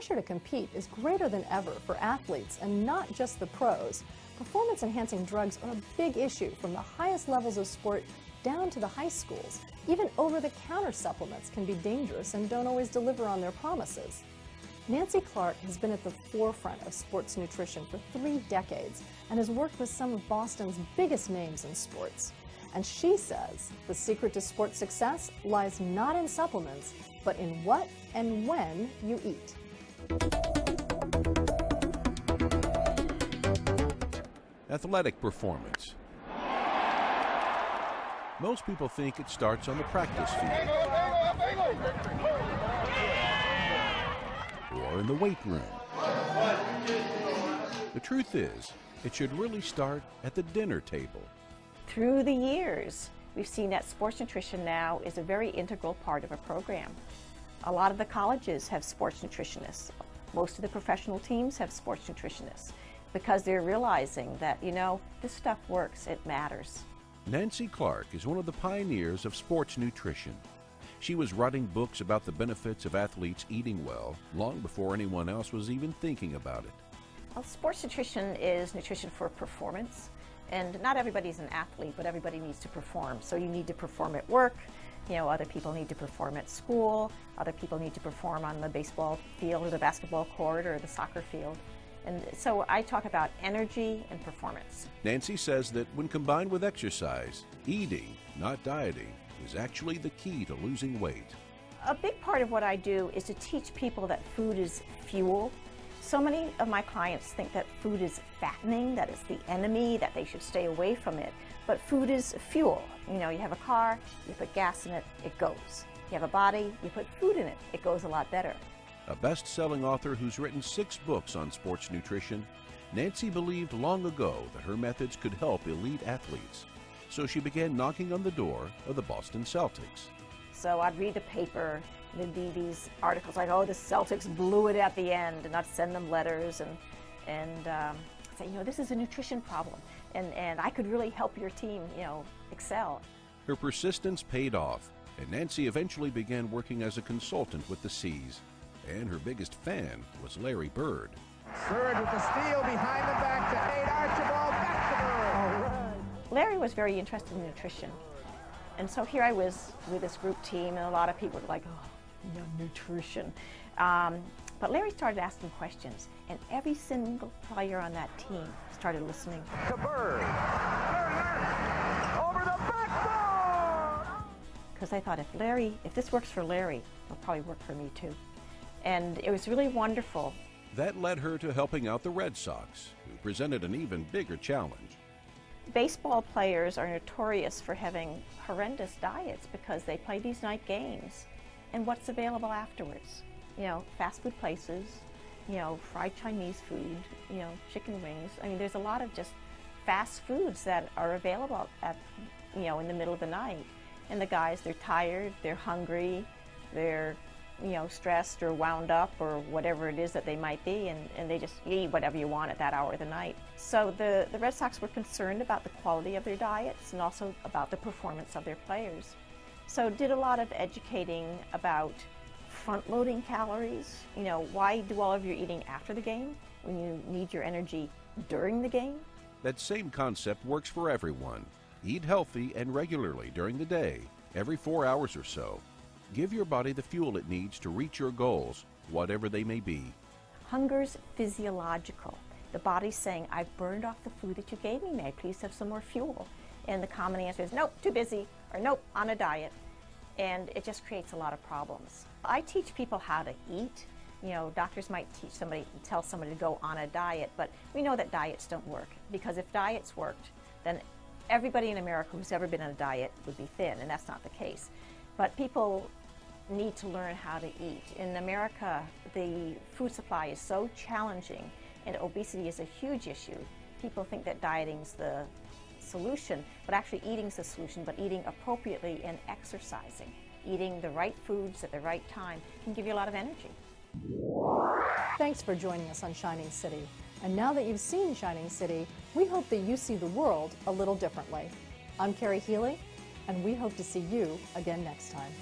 pressure to compete is greater than ever for athletes, and not just the pros. Performance-enhancing drugs are a big issue from the highest levels of sport down to the high schools. Even over-the-counter supplements can be dangerous and don't always deliver on their promises. Nancy Clark has been at the forefront of sports nutrition for 3 decades and has worked with some of Boston's biggest names in sports. And she says the secret to sports success lies not in supplements, but in what and when you eat. Athletic performance. Most people think it starts on the practice field or in the weight room. The truth is, it should really start at the dinner table. Through the years, we've seen that sports nutrition now is a very integral part of a program. A lot of the colleges have sports nutritionists. Most of the professional teams have sports nutritionists because they're realizing that, you know, this stuff works, it matters. Nancy Clark is one of the pioneers of sports nutrition. She was writing books about the benefits of athletes eating well long before anyone else was even thinking about it. Well, sports nutrition is nutrition for performance. And not everybody's an athlete, but everybody needs to perform. So you need to perform at work, you know, other people need to perform at school, other people need to perform on the baseball field or the basketball court or the soccer field. And so I talk about energy and performance. Nancy says that when combined with exercise, eating, not dieting, is actually the key to losing weight. A big part of what I do is to teach people that food is fuel. So many of my clients think that food is fattening, that it's the enemy, that they should stay away from it. But food is fuel. You know, you have a car, you put gas in it, it goes. You have a body, you put food in it, it goes a lot better. A best-selling author who's written 6 books on sports nutrition, Nancy believed long ago that her methods could help elite athletes. So she began knocking on the door of the Boston Celtics. So I'd read the paper, and there'd be these articles like, oh, the Celtics blew it at the end, and I'd send them letters and say, you know, this is a nutrition problem, and I could really help your team, you know, excel. Her persistence paid off, and Nancy eventually began working as a consultant with the C's. And her biggest fan was Larry Bird. Bird with the steal behind the back to 8, Archibald, back to Bird. All right. Larry was very interested in nutrition. And so here I was with this group team, and a lot of people were like, oh, you know, nutrition. But Larry started asking questions, and every single player on that team started listening. To Bird. Over the backboard! Because I thought, if this works for Larry, it'll probably work for me too. And it was really wonderful. That led her to helping out the Red Sox, who presented an even bigger challenge. Baseball players are notorious for having horrendous diets because they play these night games. And what's available afterwards? You know, fast food places, you know, fried Chinese food, you know, chicken wings. I mean, there's a lot of just fast foods that are available at, you know, in the middle of the night. And the guys, they're tired, they're hungry, they're, you know, stressed or wound up or whatever it is that they might be, and they just eat whatever you want at that hour of the night. So the Red Sox were concerned about the quality of their diets and also about the performance of their players. So did a lot of educating about front-loading calories. You know, why do all of your eating after the game when you need your energy during the game? That same concept works for everyone. Eat healthy and regularly during the day, every 4 hours or so. Give your body the fuel it needs to reach your goals, whatever they may be. Hunger's physiological. The body's saying, I've burned off the food that you gave me. May I please have some more fuel? And the common answer is, nope, too busy, or nope, on a diet. And it just creates a lot of problems. I teach people how to eat. You know, doctors might tell somebody to go on a diet, but we know that diets don't work. Because if diets worked, then everybody in America who's ever been on a diet would be thin, and that's not the case. But people need to learn how to eat. In America, the food supply is so challenging, and obesity is a huge issue. People think that dieting's the solution, but actually eating's the solution, but eating appropriately and exercising. Eating the right foods at the right time can give you a lot of energy. Thanks for joining us on Shining City. And now that you've seen Shining City, we hope that you see the world a little differently. I'm Carrie Healy, and we hope to see you again next time.